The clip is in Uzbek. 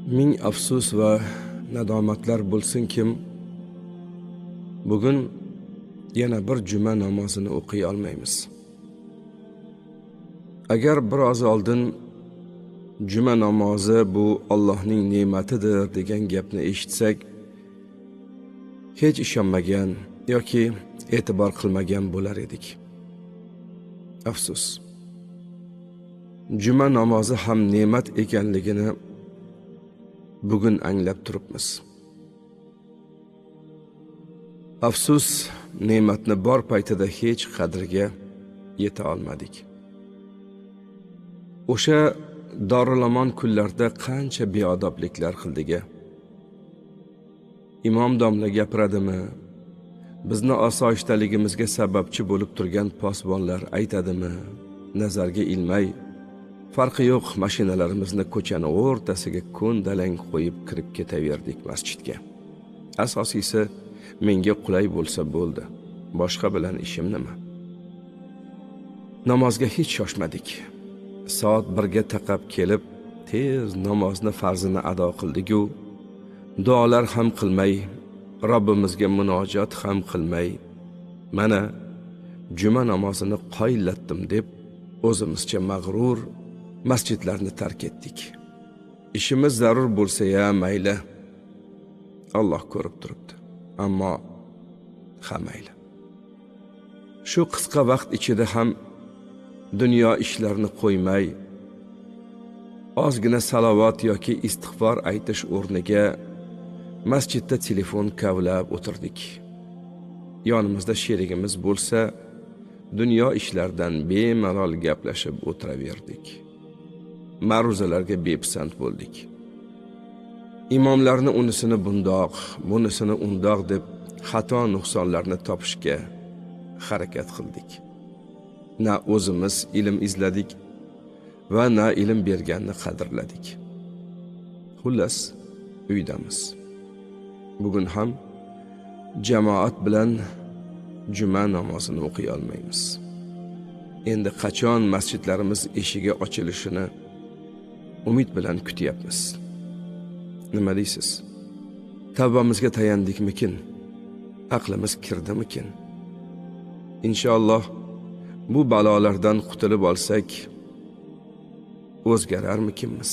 Ming afsus va nadomatlar bo'lsin-kim, bugun yana bir juma namozini o'qiy olmaymiz. Agar biroz oldin juma namozi bu Allohning ne'matidir degan gapni eshitsak, hech ishonmagan yoki e'tibor qilmagan bo'lar edik. Afsus. Juma namozi ham ne'mat ekanligini bugun anglab turibmiz. Afsus, ne'matni bor paytida hech qadriga yeta olmadik. O'sha Dorilomon kunlarda qancha beodobliklar qildik-a. Imom domla gapiradimi? Bizni osoyishtaligimizga sababchi bo'lib turgan posbonlar aytadimi? Nazarga ilmay, farqi yo'q, mashinalarimizni ko'chani o'rtasiga ko'ndalang qo'yib kirib ketaverdik masjidga. Asosiysi menga qulay bo'lsa bo'ldi. Boshqa bilan ishim nima? Namozga hech shoshmadik. Soat 1ga taqab kelib, tez namozni farzini ado qildik-ku, duolar ham qilmay, Robbimizga munojat ham qilmay, mana juma namozini qoyillatdim deb o'zimizcha mag'rur masjidlarni tark etdik. Ishimiz zarur bo'lsa-ya mayli. Alloh ko'rib turibdi. Ammo mayli. Shu qisqa vaqt ichida ham dunyo ishlarini qo'ymay, ozgina salovat yoki istig'for aytish o'rniga masjidda telefon kavlab o'tirdik. Yonimizda sherigimiz bo'lsa, dunyo ishlaridan bemalol gaplashib o'tiraverdik. Ma'ruzalarga bepisand bo'ldik. Imomlarni unisini bundoq, bunisini undoq deb xato nuqsonlarni topishga harakat qildik. Na o'zimiz ilm izladik va na ilm berganni qadrladik. Xullas, uydamiz. Bugun ham jamoat bilan juma namozini o'qiy olmaymiz. Endi qachon masjidlarimiz eshigi ochilishini umid bilan kutyapmiz. Nima deysiz? Tavbamizga tayandikmikin? Aqlimiz kirdimikin? Inshaalloh bu balolardan qutulib olsak, o'zgararmikinmiz?